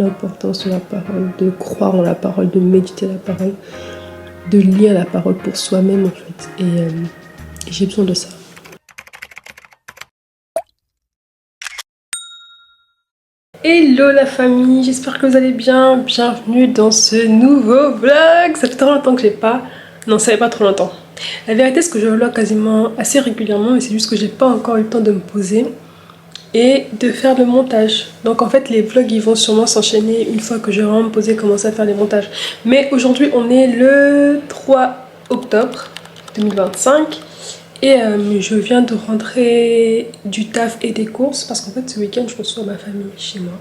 l'importance de la parole, de croire en la parole, de méditer la parole, de lire la parole pour soi-même en fait. Et j'ai besoin de ça. Hello la famille, j'espère que vous allez bien. Bienvenue dans ce nouveau vlog. Ça fait trop longtemps que j'ai pas... Non, ça fait pas trop longtemps. La vérité c'est que je vlog quasiment assez régulièrement, mais c'est juste que j'ai pas encore eu le temps de me poser et de faire le montage. Donc en fait les vlogs ils vont sûrement s'enchaîner une fois que je vais vraiment me poser et commencer à faire les montages. Mais aujourd'hui on est le 3 octobre 2025 et je viens de rentrer du taf et des courses parce qu'en fait ce week-end je reçois ma famille chez moi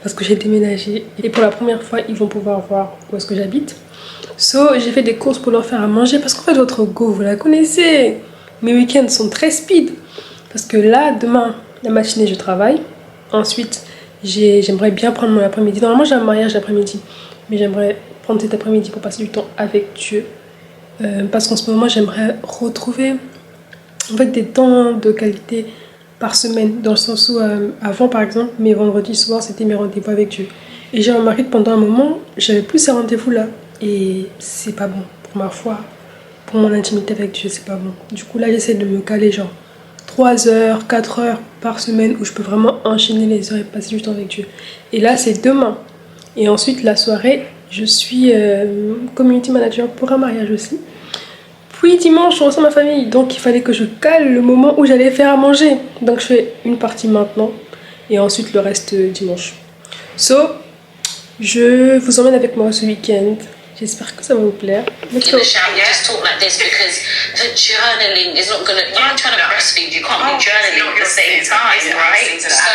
parce que j'ai déménagé et pour la première fois ils vont pouvoir voir où est-ce que j'habite. So j'ai fait des courses pour leur faire à manger parce qu'en fait votre go vous la connaissez, mes week-ends sont très speed parce que là demain la matinée je travaille, ensuite j'aimerais bien prendre mon après-midi. Normalement j'ai un mariage l'après-midi mais j'aimerais prendre cet après-midi pour passer du temps avec Dieu parce qu'en ce moment j'aimerais retrouver en fait des temps de qualité par semaine, dans le sens où avant par exemple mes vendredis soirs c'était mes rendez-vous avec Dieu et j'ai remarqué que pendant un moment j'avais plus ces rendez-vous là et c'est pas bon pour ma foi, pour mon intimité avec Dieu, c'est pas bon. Du coup là j'essaie de me caler genre 3 heures, 4 heures par semaine où je peux vraiment enchaîner les heures et passer du temps avec Dieu. Et là c'est demain et ensuite la soirée je suis community manager pour un mariage aussi. Puis dimanche, je reçois ma famille, donc il fallait que je cale le moment où j'allais faire à manger. Donc je fais une partie maintenant et ensuite le reste dimanche. So, je vous emmène avec moi ce week-end. J'espère que ça va vous plaire. Let's go. Just talk like this because the journaling is not gonna. You're trying to breastfeed. You can't be journaling at the same time, right? So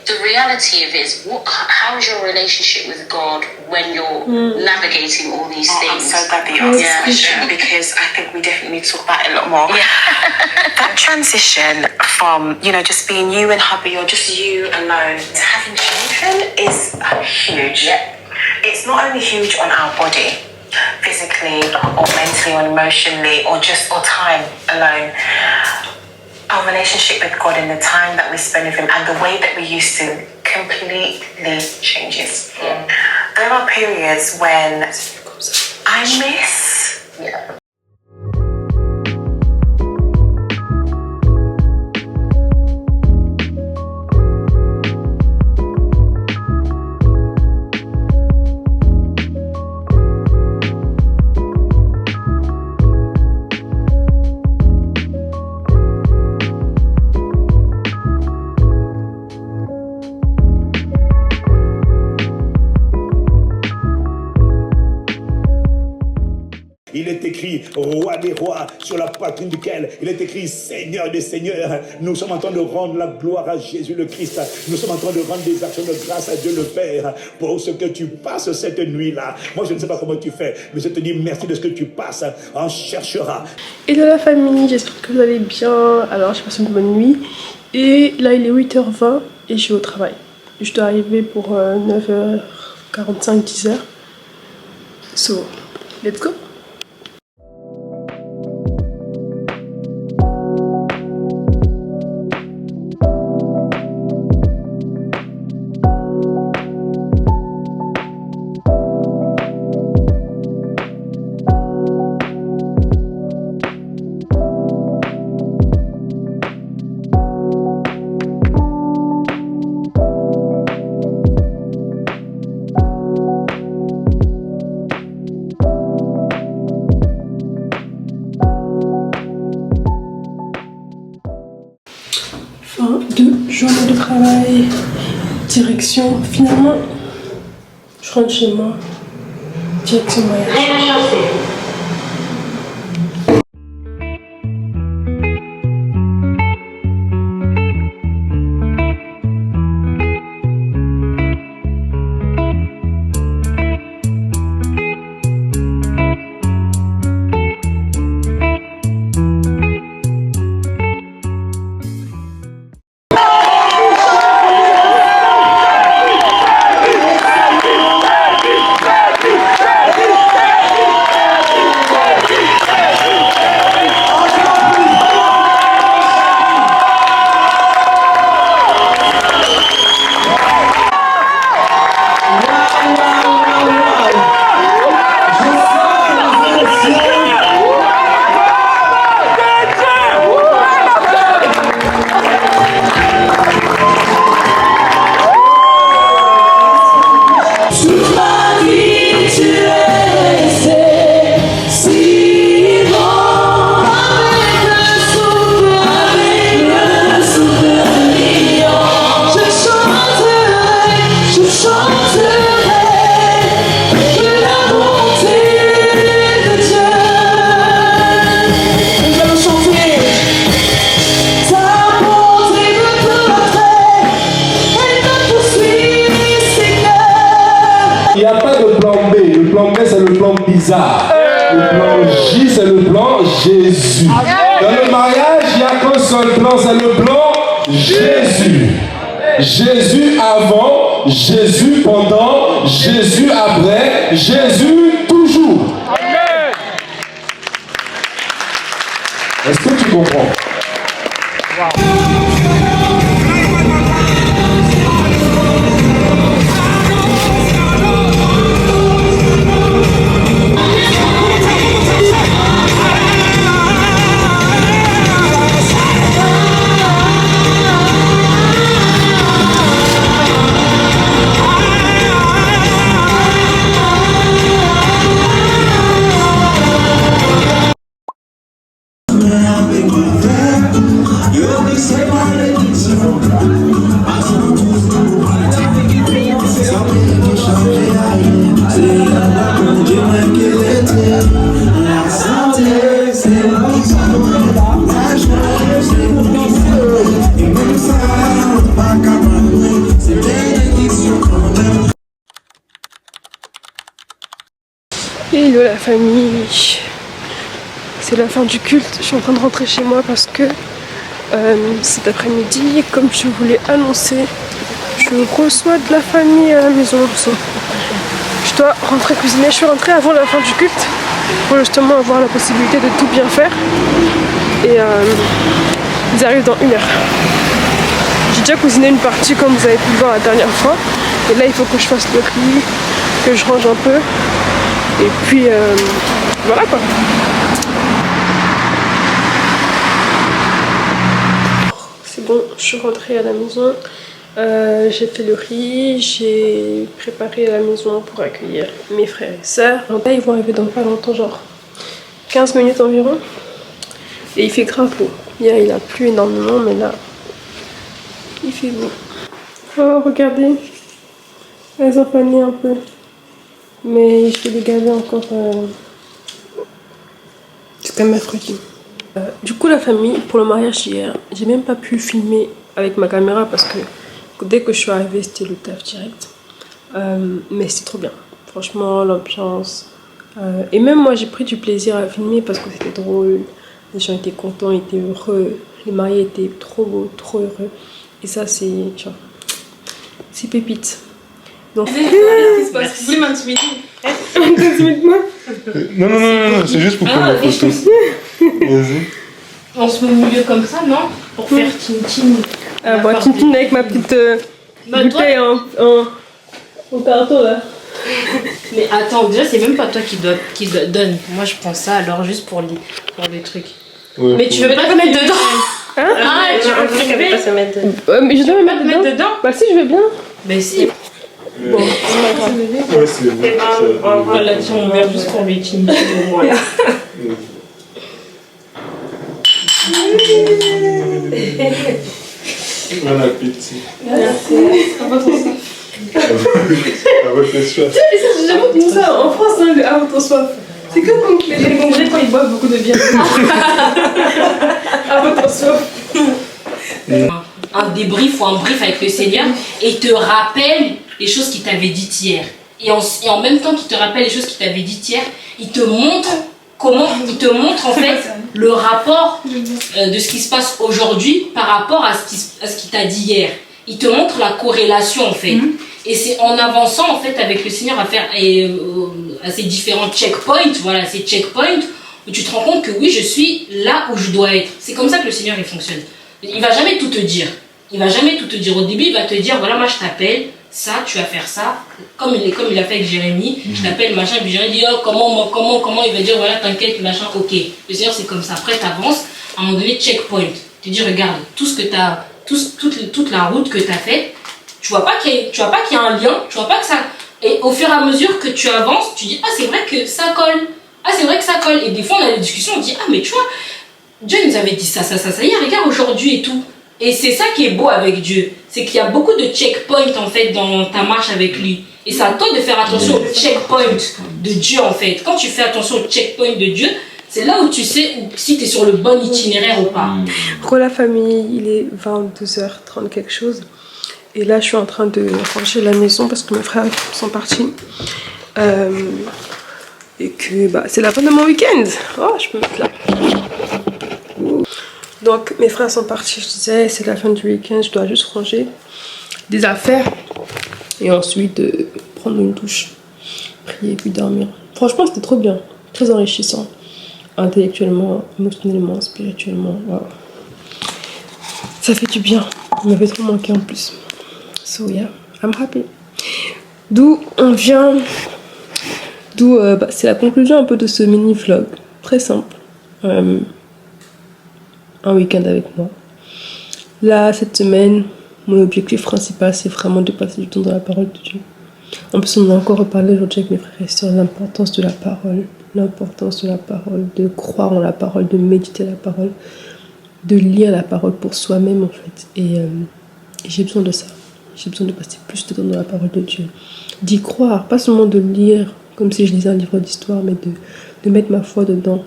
the reality of it is, how is your relationship with God when you're navigating all these things? I'm so glad that you asked this question because I think we definitely need to talk about it a lot more. Yeah. That transition from just being you and hubby or just you alone to having children is huge. Yeah. It's not only huge on our body, physically or mentally or emotionally or time alone. Our relationship with God and the time that we spend with Him and the way that we used to completely changes. Yeah. There are periods when I miss. Yeah. Il est écrit roi des rois sur la poitrine duquel il est écrit Seigneur des seigneurs. Nous sommes en train de rendre la gloire à Jésus le Christ. Nous sommes en train de rendre des actions de grâce à Dieu le Père pour ce que tu passes cette nuit-là. Moi je ne sais pas comment tu fais, mais je te dis merci de ce que tu passes. On cherchera. Et de la famille, j'espère que vous allez bien. Alors je passe une bonne nuit. Et là il est 8h20 et je suis au travail. Je dois arriver pour 9h45, 10h. So, let's go. Fin de journée de travail, direction, finalement, je rentre chez moi, direction mariage. plan B. Le plan B, c'est le plan bizarre. Le plan J, c'est le plan Jésus. Dans le mariage, il n'y a qu'un seul plan, c'est le plan Jésus. Jésus avant, Jésus pendant, Jésus après, Jésus toujours. Est-ce que tu comprends? Hello la famille, c'est la fin du culte, je suis en train de rentrer chez moi parce que cet après-midi, comme je voulais annoncer, je reçois de la famille à la maison. Je dois rentrer cuisiner, je suis rentrée avant la fin du culte pour justement avoir la possibilité de tout bien faire et ils arrivent dans 1 heure. J'ai déjà cuisiné une partie comme vous avez pu le voir la dernière fois et là il faut que je fasse le riz, que je range un peu. Et puis voilà quoi. C'est bon, je suis rentrée à la maison. J'ai fait le riz, j'ai préparé la maison pour accueillir mes frères et sœurs. Donc là ils vont arriver dans pas longtemps, genre 15 minutes environ. Et il fait grave beau. Hier il a plu énormément mais là il fait beau. Oh regardez, elles ont fané un peu. Mais je vais les garder encore jusqu'à mercredi. Du coup la famille, pour le mariage hier, j'ai même pas pu filmer avec ma caméra parce que dès que je suis arrivée c'était le taf direct. Mais c'était trop bien. Franchement l'ambiance. Et même moi j'ai pris du plaisir à filmer parce que c'était drôle. Les gens étaient contents, ils étaient heureux. Les mariés étaient trop beaux, trop heureux. Et ça c'est genre, c'est pépite. Donc, Vous voulez m'intimider? Non, c'est juste pour prendre la photo. Vas-y. On se met au milieu comme ça, non? Pour faire Tintin. bon, Tintin avec ma petite bouteille en carton là. Mais attends, déjà, c'est même pas toi qui donne. Moi, je prends ça alors juste pour les trucs. Ouais, mais tu veux pas te mettre dedans? Hein? Ah, tu veux pas se mettre dedans? Mais je dois me mettre dedans? Bah si, je vais bien. Mais si. Bon, c'est pas grave. Ouais, c'est bon. Voilà, tiens, on verra juste pour les Tintin au moins. Bon appétit. Merci. Avant ton soif. Avant tes soif. J'ai jamais entendu ça en France, hein, le avant ton soif. C'est comme les Congolais quand ils boivent beaucoup de bière. Avant ton soif. Un débrief ou un brief avec le Seigneur et il te rappelle les choses qu'il t'avait dites hier. Et en même temps qu'il te rappelle les choses qu'il t'avait dites hier, il te montre en fait le rapport de ce qui se passe aujourd'hui par rapport à ce qu'il t'a dit hier. Il te montre la corrélation en fait. Et c'est en avançant en fait avec le Seigneur à ces différents checkpoints, voilà, ces checkpoints où tu te rends compte que oui, je suis là où je dois être. C'est comme ça que le Seigneur il fonctionne. Il va jamais tout te dire. Il va jamais tout te dire. Au début, il va te dire voilà, moi je t'appelle, ça, tu vas faire ça. Comme il a fait avec Jérémie, je t'appelle, machin, puis Jérémie dit oh, comment, il va dire voilà, t'inquiète, machin, ok. Le Seigneur, c'est comme ça. Après, t'avances, à un moment donné, checkpoint. Tu dis regarde, tout ce que t'as, toute la route que tu as faite, tu vois pas qu'il y a un lien, tu vois pas que ça. Et au fur et à mesure que tu avances, tu dis ah, c'est vrai que ça colle. Ah, c'est vrai que ça colle. Et des fois, on a des discussions, on dit ah, mais tu vois, Dieu nous avait dit ça, hier, regarde aujourd'hui et tout. Et c'est ça qui est beau avec Dieu, c'est qu'il y a beaucoup de checkpoints en fait dans ta marche avec lui. Et c'est à toi de faire attention aux checkpoints de Dieu en fait. Quand tu fais attention aux checkpoints de Dieu, c'est là où tu sais si tu es sur le bon itinéraire ou pas. Re la famille, il est 22h30 quelque chose. Et là, je suis en train de ranger la maison parce que mes frères sont partis. Et que bah, c'est la fin de mon week-end. Oh, je peux mettre là. Donc mes frères sont partis, je disais, c'est la fin du week-end, je dois juste ranger des affaires. Et ensuite prendre une douche, prier puis dormir. Franchement c'était trop bien, très enrichissant. Intellectuellement, émotionnellement, spirituellement. Wow. Ça fait du bien, il m'avait trop manqué en plus. So yeah, I'm happy. D'où on vient, bah, c'est la conclusion un peu de ce mini vlog, très simple. Un week-end avec moi. Là, cette semaine, mon objectif principal, c'est vraiment de passer du temps dans la parole de Dieu. En plus, on a encore reparlé aujourd'hui avec mes frères et sœurs, l'importance de la parole, de croire en la parole, de méditer la parole, de lire la parole pour soi-même en fait. Et j'ai besoin de ça. J'ai besoin de passer plus de temps dans la parole de Dieu. D'y croire, pas seulement de lire comme si je lisais un livre d'histoire, mais de mettre ma foi dedans.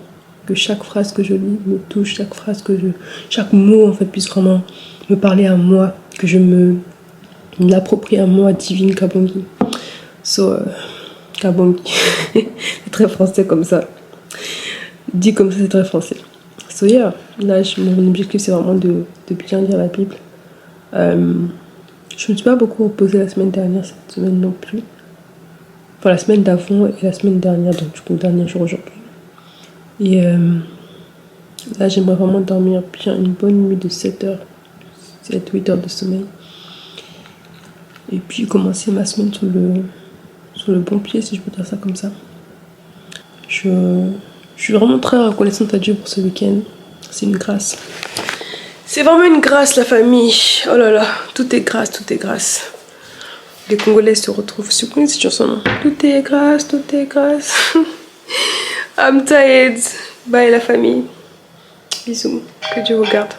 Que chaque phrase que je lis me touche, chaque mot en fait puisse vraiment me parler à moi, que je me l'approprie à moi, divine Kabongi. So, Kabongi, c'est très français comme ça. Dit comme ça, c'est très français. So yeah, là, mon objectif c'est vraiment de bien lire la Bible. Je ne me suis pas beaucoup reposée la semaine dernière, cette semaine non plus. Enfin, la semaine d'avant et la semaine dernière, donc du coup, le dernier jour aujourd'hui. Et là, j'aimerais vraiment dormir bien une bonne nuit de 7 heures, 7-8 heures de sommeil. Et puis commencer ma semaine sur le bon pied, si je peux dire ça comme ça. Je suis vraiment très reconnaissante à Dieu pour ce week-end. C'est une grâce. C'est vraiment une grâce, la famille. Oh là là, tout est grâce, tout est grâce. Les Congolais se retrouvent sur une situation. Tout est grâce, tout est grâce. I'm tired. Bye la famille. Bisous. Que Dieu vous garde.